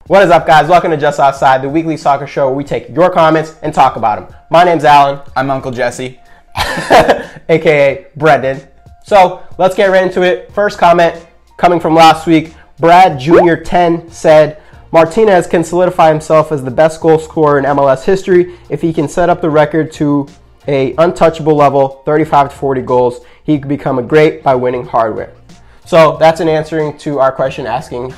What is up, guys? Welcome to Just Offside, the weekly soccer show where we take your comments and talk about them. My name's Allan. I'm Uncle Jesse. AKA Brendan. So let's get right into it. First comment coming from last week. Brad Jr. 10 said, Martinez can solidify himself as the best goal scorer in MLS history if he can set up the record to a untouchable level, 35 to 40 goals. He could become a great by winning hardware. So that's an answering to our question asking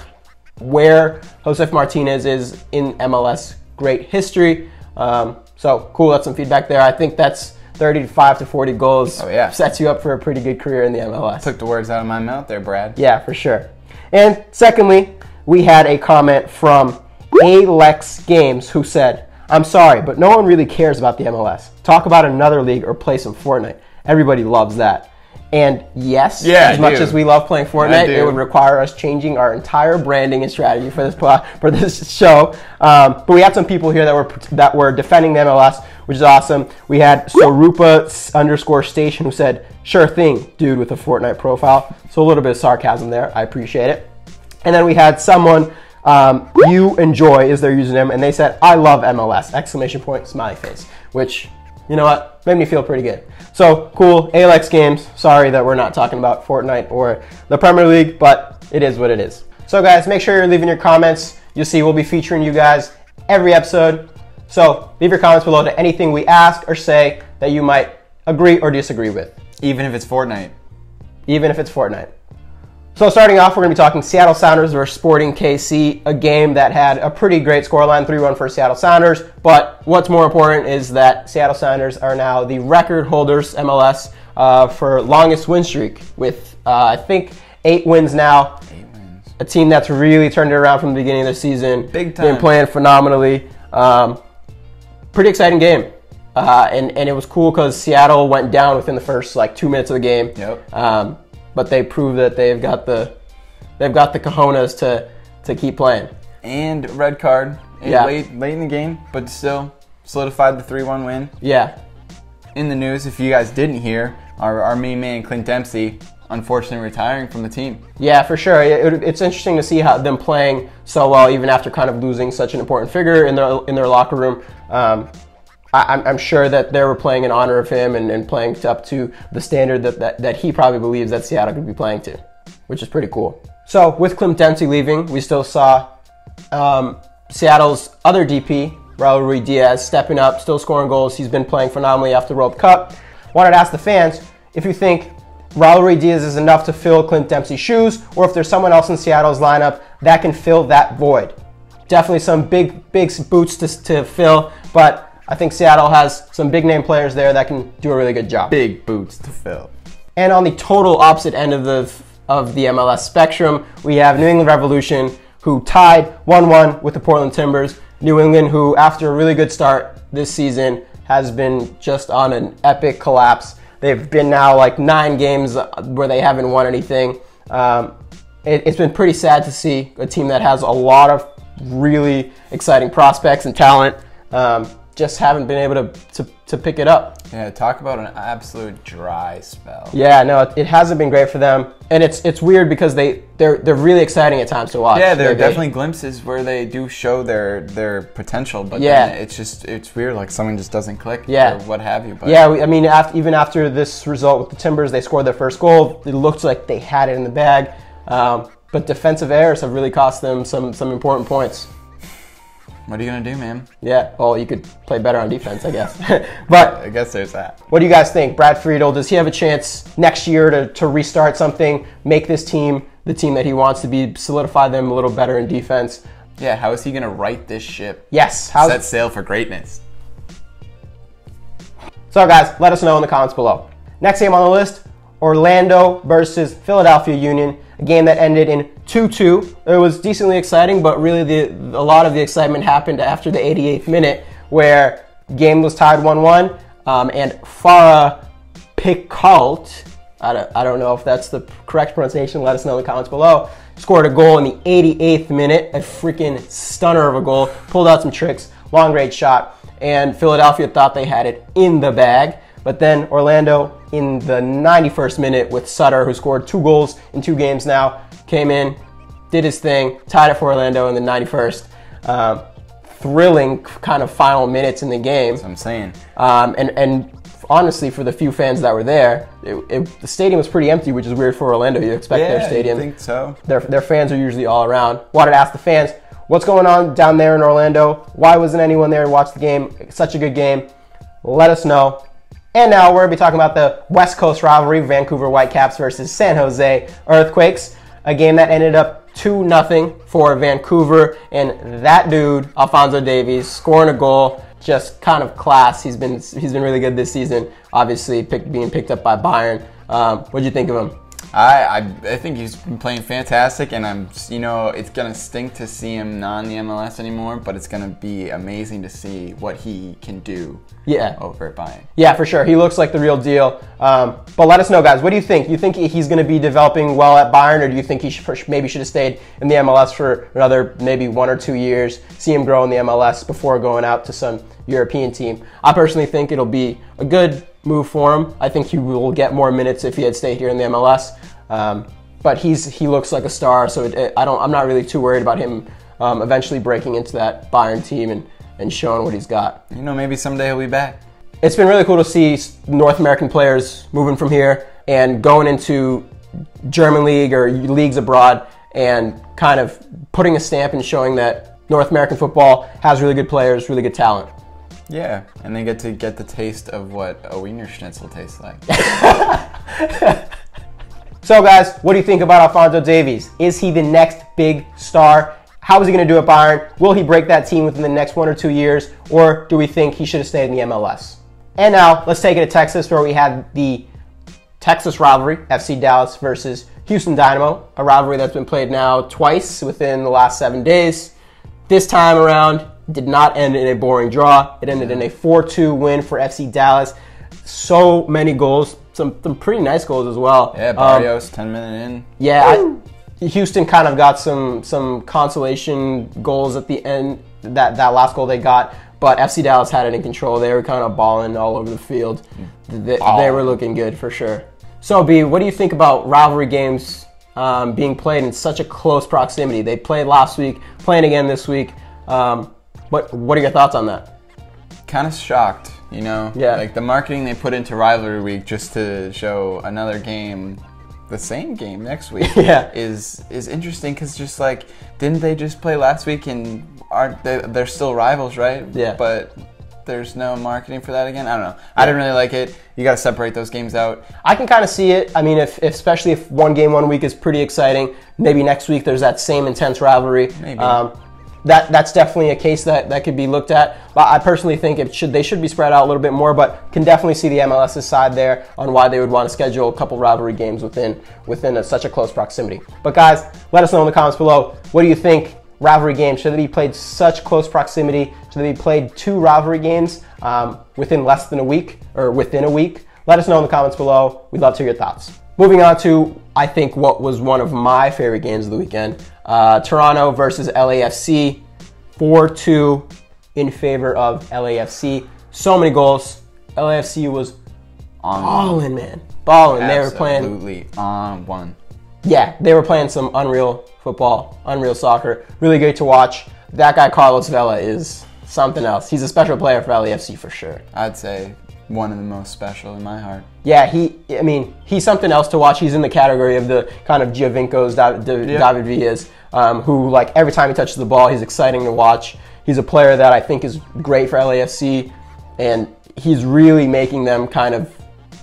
where Josef Martinez is in MLS great history. So cool, that's some feedback there. I think that's 35 to 40 goals. Oh, yeah. Sets you up for a pretty good career in the MLS. Took the words out of my mouth there, Brad. Yeah, for sure. And secondly, we had a comment from Alex Games who said, I'm sorry, but no one really cares about the MLS. Talk about another league or play some Fortnite. Everybody loves that. And yes, as much as we love playing Fortnite, it would require us changing our entire branding and strategy for this show. But we had some people here that were defending the MLS, which is awesome. We had Sorupa_station who said, sure thing, dude with a Fortnite profile. So a little bit of sarcasm there. I appreciate it. And then we had someone, you enjoy is their username, and they said, I love MLS, exclamation point, smiley face, which, you know what, made me feel pretty good. So cool, Alex Games, sorry that we're not talking about Fortnite or the Premier League, but it is what it is. So guys, make sure you're leaving your comments. You'll see we'll be featuring you guys every episode. So leave your comments below to anything we ask or say that you might agree or disagree with. Even if it's Fortnite. Even if it's Fortnite. So starting off, we're going to be talking Seattle Sounders versus Sporting KC, a game that had a pretty great scoreline, 3-1 for Seattle Sounders. But what's more important is that Seattle Sounders are now the record holders, MLS, for longest win streak with, I think, 8 wins now. 8 wins. A team that's really turned it around from the beginning of the season. Big time. Been playing phenomenally. Pretty exciting game. And it was cool because Seattle went down within the first 2 minutes of the game. Yep. But they proved that they've got the cojones to keep playing. And red card late in the game, but still solidified the 3-1 win. Yeah. In the news, if you guys didn't hear, our main man Clint Dempsey unfortunately retiring from the team. Yeah, for sure. It's interesting to see how them playing so well even after kind of losing such an important figure in their locker room. I'm sure that they were playing in honor of him and playing up to the standard that he probably believes that Seattle could be playing to, which is pretty cool. So with Clint Dempsey leaving, we still saw Seattle's other DP, Raul Ruiz-Diaz, stepping up, still scoring goals. He's been playing phenomenally after the World Cup. Wanted to ask the fans if you think Raul Ruiz-Diaz is enough to fill Clint Dempsey's shoes, or if there's someone else in Seattle's lineup that can fill that void. Definitely some big boots to fill, but I think Seattle has some big name players there that can do a really good job. Big boots to fill. And on the total opposite end of the MLS spectrum, we have New England Revolution, who tied 1-1 with the Portland Timbers. New England, who after a really good start this season has been just on an epic collapse. They've been now 9 games where they haven't won anything. It's been pretty sad to see a team that has a lot of really exciting prospects and talent just haven't been able to pick it up. Yeah, talk about an absolute dry spell. Yeah, no, it hasn't been great for them, and it's weird because they're really exciting at times to watch. Yeah, there are definitely glimpses where they do show their potential, but then it's weird, someone just doesn't click or what have you. But yeah, I mean, even after this result with the Timbers, they scored their first goal. It looked like they had it in the bag, but defensive errors have really cost them some important points. What are you going to do, man? Yeah, well, you could play better on defense, I guess. But I guess there's that. What do you guys think? Brad Friedel, does he have a chance next year to restart something, make this team the team that he wants to be, solidify them a little better in defense? Yeah, how is he going to right this ship? Yes. Set sail for greatness. So, guys, let us know in the comments below. Next game on the list, Orlando versus Philadelphia Union, a game that ended in 2-2. It was decently exciting, but really a lot of the excitement happened after the 88th minute, where the game was tied 1-1, and Farah Picault, I don't know if that's the correct pronunciation, let us know in the comments below, scored a goal in the 88th minute, a freaking stunner of a goal, pulled out some tricks, long range shot, and Philadelphia thought they had it in the bag. But then Orlando in the 91st minute with Sutter, who scored 2 goals in 2 games now, came in, did his thing, tied it for Orlando in the 91st. thrilling kind of final minutes in the game. That's what I'm saying. And honestly, for the few fans that were there, the stadium was pretty empty, which is weird for Orlando. You expect their stadium. I think so. Their fans are usually all around. Wanted to ask the fans, what's going on down there in Orlando? Why wasn't anyone there to watch the game? Such a good game. Let us know. And now we're going to be talking about the West Coast rivalry, Vancouver Whitecaps versus San Jose Earthquakes, a game that ended up 2-0 for Vancouver, and that dude, Alphonso Davies, scoring a goal, just kind of class. He's been really good this season, obviously being picked up by Bayern. What'd you think of him? I think he's been playing fantastic, and it's gonna stink to see him not in the MLS anymore, but it's gonna be amazing to see what he can do. Over at Bayern. Yeah, for sure. He looks like the real deal. But let us know, guys. What do you think? You think he's going to be developing well at Bayern, or do you think he maybe should have stayed in the MLS for another maybe 1 or 2 years, see him grow in the MLS before going out to some European team? I personally think it'll be a good move for him. I think he will get more minutes if he had stayed here in the MLS. But he looks like a star, so I'm not really too worried about him eventually breaking into that Bayern team and showing what he's got. Maybe someday he'll be back. It's been really cool to see North American players moving from here and going into German league or leagues abroad and kind of putting a stamp and showing that North American football has really good players, really good talent. Yeah, and they get the taste of what a Wiener Schnitzel tastes like. So guys, what do you think about Alphonso Davies? Is he the next big star? How is he going to do at Bayern? Will he break that team within the next 1 or 2 years? Or do we think he should have stayed in the MLS? And now, let's take it to Texas, where we had the Texas rivalry, FC Dallas versus Houston Dynamo, a rivalry that's been played now twice within the last 7 days. This time around, did not end in a boring draw. It ended in a 4-2 win for FC Dallas. So many goals, some pretty nice goals as well. Yeah, Barrios, 10-minute in. Yeah, Houston kind of got some consolation goals at the end, that last goal they got, but FC Dallas had it in control. They were kind of balling all over the field. They were looking good for sure. So, B, what do you think about rivalry games being played in such a close proximity? They played last week, playing again this week. What are your thoughts on that? Kind of shocked, Yeah. Like the marketing they put into rivalry week just to show another game, the same game next week, is interesting, because just like, didn't they just play last week and they're still rivals, right? Yeah. But there's no marketing for that again. I don't know. I didn't really like it. You got to separate those games out. I can kind of see it. I mean, especially if one game 1 week is pretty exciting, maybe next week there's that same intense rivalry. Maybe. That's definitely a case that could be looked at. But I personally think they should be spread out a little bit more, but can definitely see the MLS's side there on why they would want to schedule a couple rivalry games within such a close proximity. But guys, let us know in the comments below. What do you think? Rivalry games, should they be played such close proximity? Should they be played 2 rivalry games within less than a week or within a week? Let us know in the comments below. We'd love to hear your thoughts. Moving on to, I think, what was one of my favorite games of the weekend. Toronto versus LAFC. 4-2 in favor of LAFC. So many goals. LAFC was balling, man. Balling. They were playing. Absolutely on one. Yeah, they were playing some unreal football, unreal soccer. Really great to watch. That guy, Carlos Vela, is something else. He's a special player for LAFC for sure. I'd say one of the most special in my heart. Yeah, he's something else to watch. He's in the category of the kind of Giovincos, David Villas, who, like, every time he touches the ball, he's exciting to watch. He's a player that I think is great for LAFC, and he's really making them kind of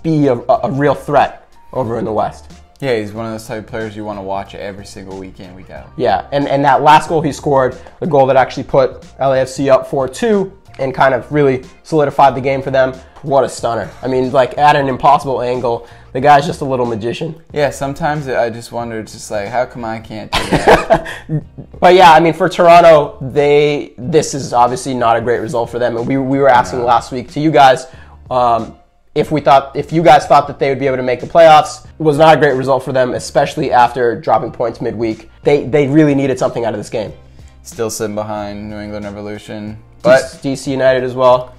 be a real threat over in the West. Yeah, he's one of those type of players you want to watch every single week in, week out. Yeah, and that last goal he scored, the goal that actually put LAFC up 4-2 and kind of really solidified the game for them. What a stunner. I mean, like, at an impossible angle, the guy's just a little magician. Yeah, sometimes I just wonder, it's just like, how come I can't do that? But yeah, I mean, for Toronto, this is obviously not a great result for them. And we were asking last week to you guys, if you guys thought that they would be able to make the playoffs. It was not a great result for them, especially after dropping points midweek. They really needed something out of this game. Still sitting behind New England Revolution. But DC United as well.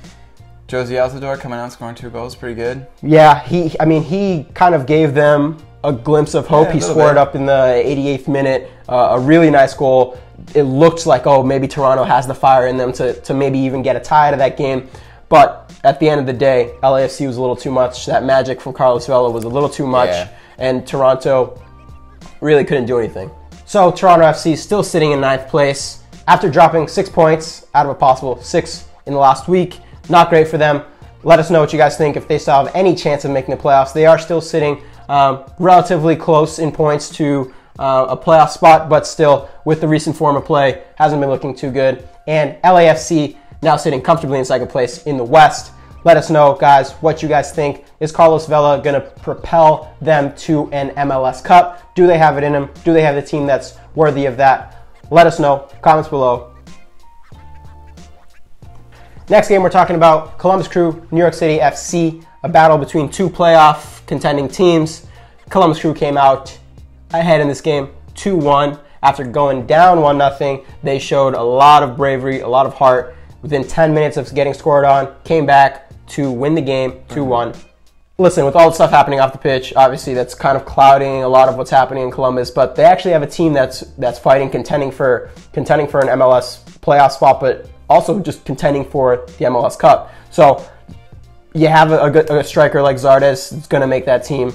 Josie Altidore coming out scoring 2 goals, pretty good. Yeah, he kind of gave them a glimpse of hope. He scored up in the 88th minute, a really nice goal. it looked like, oh, maybe Toronto has the fire in them to maybe even get a tie out of that game. But at the end of the day, LAFC was a little too much. That magic from Carlos Vela was a little too much, and Toronto really couldn't do anything. So Toronto FC still sitting in 9th place after dropping 6 points out of a possible 6 in the last week. Not great for them. Let us know what you guys think, if they still have any chance of making the playoffs. They are still sitting relatively close in points to a playoff spot, but still, with the recent form of play, hasn't been looking too good. And LAFC now sitting comfortably in 2nd place in the West. Let us know, guys, what you guys think. Is Carlos Vela going to propel them to an MLS Cup? Do they have it in them? Do they have the team that's worthy of that? Let us know. Comments below. Next game, we're talking about Columbus Crew, New York City FC, a battle between 2 playoff contending teams. Columbus Crew came out ahead in this game 2-1. After going down 1-0, they showed a lot of bravery, a lot of heart. Within 10 minutes of getting scored on, came back to win the game 2-1. Listen, with all the stuff happening off the pitch, obviously that's kind of clouding a lot of what's happening in Columbus, but they actually have a team that's fighting, contending for an MLS playoff spot, but also just contending for the MLS Cup. So you have a striker like Zardes. It's going to make that team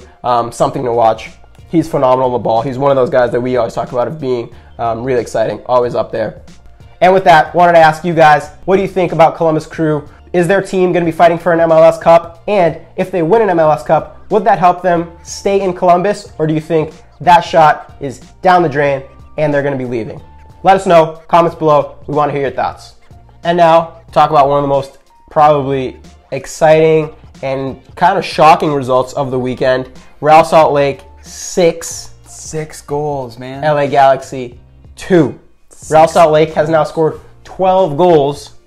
something to watch. He's phenomenal on the ball. He's one of those guys that we always talk about of being really exciting, always up there. And with that, wanted to ask you guys, what do you think about Columbus Crew? Is their team going to be fighting for an MLS Cup? And if they win an MLS Cup, would that help them stay in Columbus? Or do you think that shot is down the drain and they're going to be leaving? Let us know. Comments below. We want to hear your thoughts. And now, talk about one of the most probably exciting and kind of shocking results of the weekend. Real Salt Lake, 6 goals, man. LA Galaxy, 2. Real Salt Lake has now scored 12 goals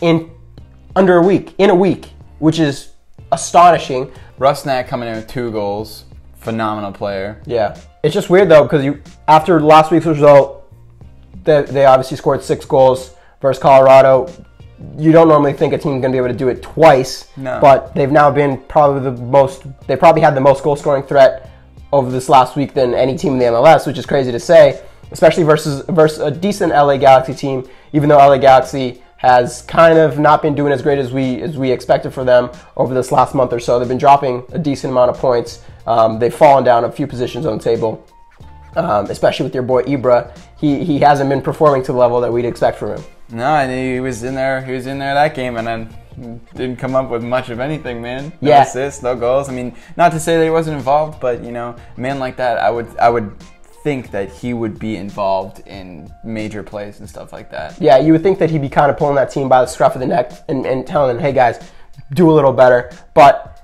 in a week, which is astonishing. Rusnak coming in with 2 goals. Phenomenal player. Yeah. It's just weird, though, because after last week's result, they obviously scored 6 goals versus Colorado. You don't normally think a team's going to be able to do it twice. No. But they've now been they probably had the most goal-scoring threat over this last week than any team in the MLS, which is crazy to say, especially versus a decent LA Galaxy team, even though LA Galaxy has kind of not been doing as great as we expected for them over this last month or so. They've been dropping a decent amount of points. They've fallen down a few positions on the table, especially with your boy Ibra. He hasn't been performing to the level that we'd expect from him. No, and he was in there that game and then didn't come up with much of anything, man. No assists, no goals. I mean, not to say that he wasn't involved, but a man like that, I would think that he would be involved in major plays and stuff like that. Yeah, you would think that he'd be kind of pulling that team by the scruff of the neck and telling them, hey guys, do a little better. But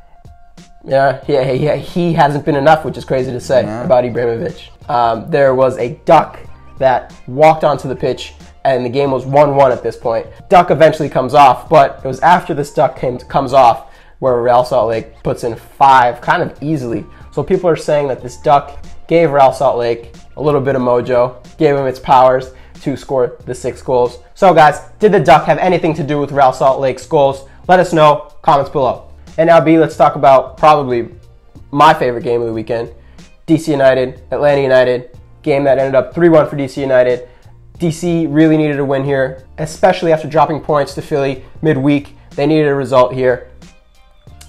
he hasn't been enough, which is crazy to say about Ibrahimovic. There was a duck that walked onto the pitch, and the game was 1-1 at this point. Duck eventually comes off, but it was after this duck comes off where Real Salt Lake puts in 5 kind of easily. So people are saying that this duck gave Real Salt Lake a little bit of mojo, gave him its powers to score the 6 goals. So guys, did the duck have anything to do with Real Salt Lake's goals? Let us know, comments below. And now B, let's talk about probably my favorite game of the weekend. DC United, Atlanta United, game that ended up 3-1 for DC United. DC really needed a win here, especially after dropping points to Philly midweek. They needed a result here.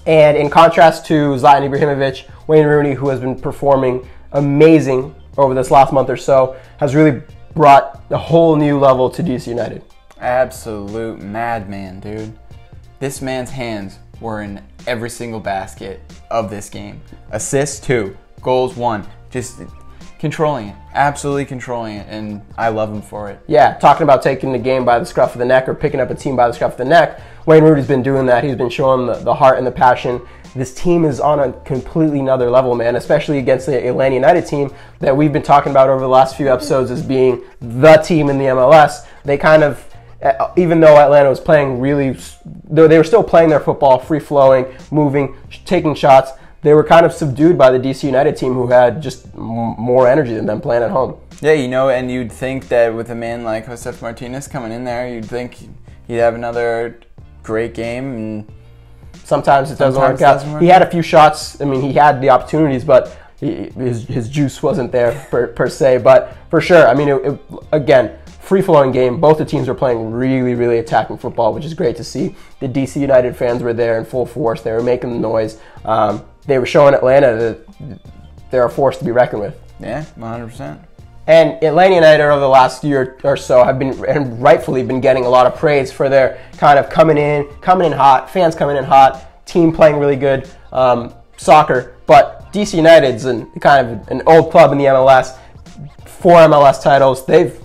And in contrast to Zlatan Ibrahimovic, Wayne Rooney, who has been performing amazing over this last month or so, has really brought a whole new level to DC United. Absolute madman, dude. This man's hands were in every single basket of this game. Assists 2, goals 1, just controlling it, absolutely controlling it, and I love him for it. Yeah, talking about taking the game by the scruff of the neck or picking up a team by the scruff of the neck, Wayne Rooney's been doing that. He's been showing the heart and the passion. This team is on a completely another level, man, especially against the Atlanta United team that we've been talking about over the last few episodes as being the team in the MLS. They kind of, even though Atlanta was playing really, they were still playing their football, free-flowing, moving, taking shots. They were kind of subdued by the DC United team, who had just more energy than them playing at home. Yeah, and you'd think that with a man like Josef Martinez coming in there, you'd think he'd have another great game, and sometimes it doesn't work out. He had a few shots. I mean, he had the opportunities, but his juice wasn't there per se. But for sure, I mean, again, free-flowing game. Both the teams were playing really, really attacking football, which is great to see. The DC United fans were there in full force. They were making the noise. They were showing Atlanta that they're a force to be reckoned with. Yeah, 100%. And Atlanta United over the last year or so have been, and rightfully been, getting a lot of praise for their kind of coming in hot, fans coming in hot, team playing really good soccer. But DC United's kind of an old club in the MLS, 4 MLS titles. They've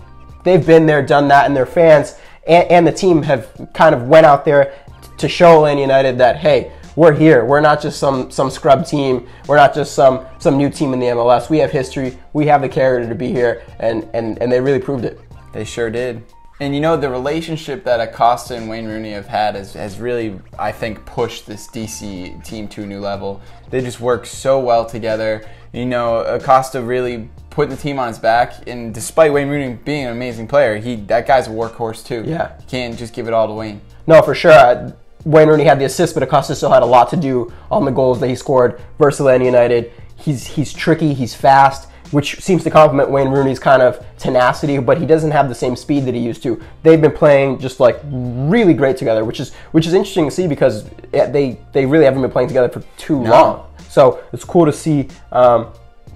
been there, done that, and their fans and the team have kind of went out there to show Atlanta United that, hey, we're here. We're not just some scrub team. We're not just some new team in the MLS. We have history. We have the character to be here, and they really proved it. They sure did. And you know, the relationship that Acosta and Wayne Rooney have had has really, I think, pushed this DC team to a new level. They just work so well together. You know, Acosta really putting the team on his back, and despite Wayne Rooney being an amazing player, that guy's a workhorse too. Yeah. You can't just give it all to Wayne. No, for sure. Wayne Rooney had the assist, but Acosta still had a lot to do on the goals that he scored versus Atlanta United. He's tricky, he's fast, which seems to complement Wayne Rooney's kind of tenacity, but he doesn't have the same speed that he used to. They've been playing just like really great together, which is interesting to see because they really haven't been playing together for too long. So it's cool to see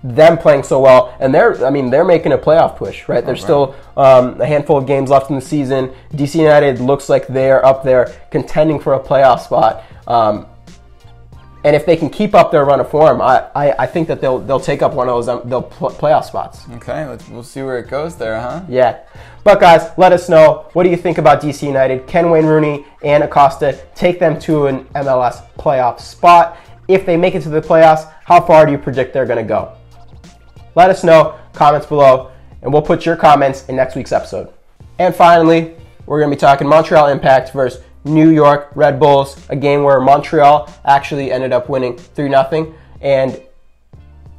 them playing so well, and they're making a playoff push, right? There's still a handful of games left in the season. DC United looks like they're up there contending for a playoff spot. And if they can keep up their run of form, I think that they'll take up one of those playoff spots. Okay, we'll see where it goes there, huh? Yeah. But guys, let us know, what do you think about DC United? Can Wayne Rooney and Acosta take them to an MLS playoff spot? If they make it to the playoffs, how far do you predict they're going to go? Let us know, comments below, and we'll put your comments in next week's episode. And finally, we're going to be talking Montreal Impact versus New York Red Bulls, a game where Montreal actually ended up winning 3-0. And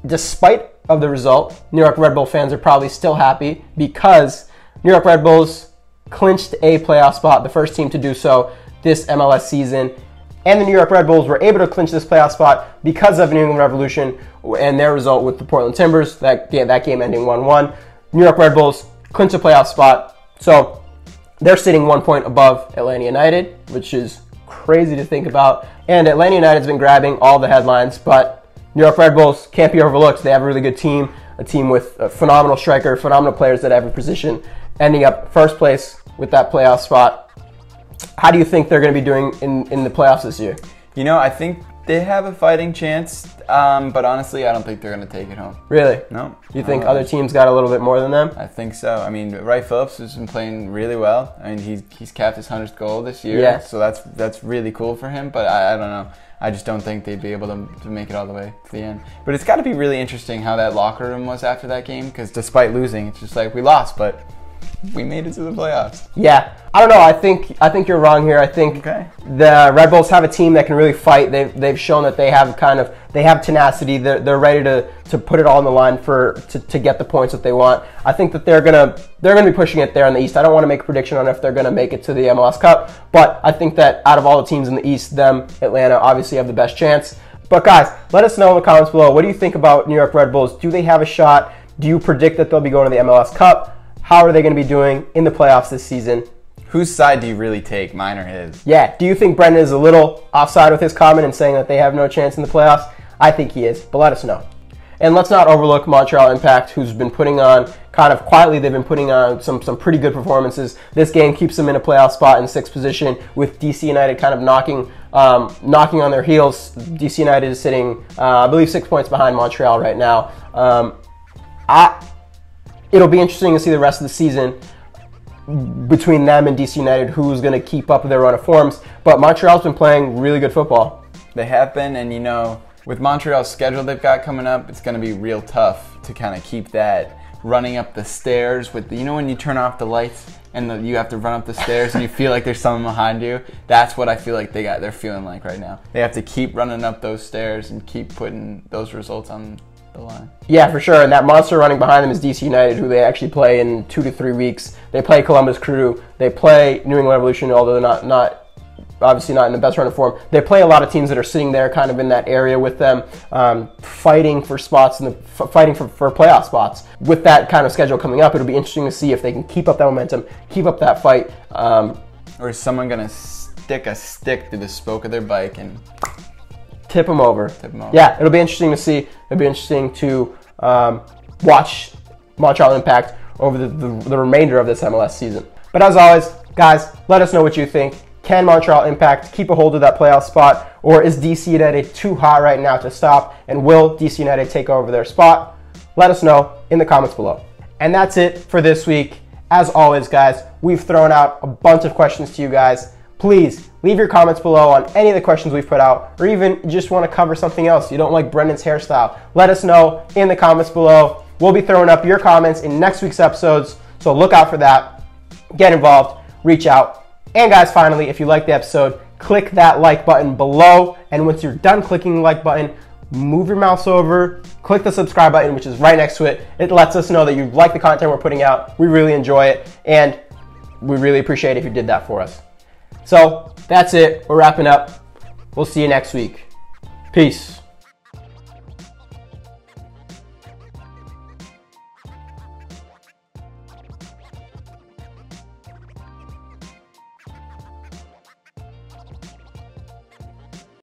despite of the result, New York Red Bull fans are probably still happy because New York Red Bulls clinched a playoff spot, the first team to do so this MLS season. And the New York Red Bulls were able to clinch this playoff spot because of New England Revolution and their result with the Portland Timbers, that game ending 1-1. New York Red Bulls clinched a playoff spot. So they're sitting 1 point above Atlanta United, which is crazy to think about. And Atlanta United's been grabbing all the headlines, but New York Red Bulls can't be overlooked. They have a really good team, a team with a phenomenal striker, phenomenal players at every position, ending up first place with that playoff spot. How do you think they're going to be doing in the playoffs this year? You know, I think they have a fighting chance, but honestly, I don't think they're going to take it home. Really? No. You think other teams got a little bit more than them? I think so. I mean, Wright Phillips has been playing really well. I mean, he's capped his 100th goal this year, yeah. So that's really cool for him, but I don't know. I just don't think they'd be able to make it all the way to the end. But it's got to be really interesting how that locker room was after that game, because despite losing, it's just like, we lost, but we made it to the playoffs. Yeah. I don't know. I think you're wrong here. I think the Red Bulls have a team that can really fight. They've shown that they have tenacity. They're ready to put it all on the line to get the points that they want. I think that they're gonna be pushing it there in the East. I don't want to make a prediction on if they're gonna make it to the MLS Cup, but I think that out of all the teams in the East, Atlanta obviously have the best chance. But guys, let us know in the comments below. What do you think about New York Red Bulls? Do they have a shot? Do you predict that they'll be going to the MLS Cup? How are they going to be doing in the playoffs this season? Whose side do you really take, mine or his? Yeah, do you think Brendan is a little offside with his comment and saying that they have no chance in the playoffs? I think he is, but let us know. And let's not overlook Montreal Impact, who's been putting on, kind of quietly, they've been putting on some pretty good performances. This game keeps them in a playoff spot in 6th position, with DC United kind of knocking on their heels. DC United is sitting, I believe, 6 points behind Montreal right now. It'll be interesting to see the rest of the season between them and DC United, who's going to keep up their run of forms. But Montreal's been playing really good football. They have been, and you know, with Montreal's schedule they've got coming up, it's going to be real tough to kind of keep that running up the stairs with you know when you turn off the lights and you have to run up the stairs and you feel like there's someone behind you. That's what I feel like they're feeling like right now. They have to keep running up those stairs and keep putting those results on the line. Yeah, for sure. And that monster running behind them is DC United, who they actually play in 2 to 3 weeks. They play Columbus Crew. They play New England Revolution, although not obviously not in the best run of form. They play a lot of teams that are sitting there kind of in that area with them, fighting for spots and fighting for playoff spots. With that kind of schedule coming up, it'll be interesting to see if they can keep up that momentum, keep up that fight. Or is someone going to stick a stick through the spoke of their bike and tip them over? Yeah, it'll be interesting to see. It'll be interesting to watch Montreal Impact over the remainder of this MLS season. But as always, guys, let us know what you think. Can Montreal Impact keep a hold of that playoff spot, or is DC United too hot right now to stop, and will DC United take over their spot? Let us know in the comments below. And that's it for this week. As always, guys, we've thrown out a bunch of questions to you guys. Please leave your comments below on any of the questions we've put out, or even just want to cover something else. You don't like Brendan's hairstyle. Let us know in the comments below. We'll be throwing up your comments in next week's episodes, so look out for that. Get involved, reach out. And guys, finally, if you liked the episode, click that like button below. And once you're done clicking the like button, move your mouse over, click the subscribe button, which is right next to it. It lets us know that you like the content we're putting out. We really enjoy it, and we really appreciate it if you did that for us. So that's it. We're wrapping up. We'll see you next week. Peace.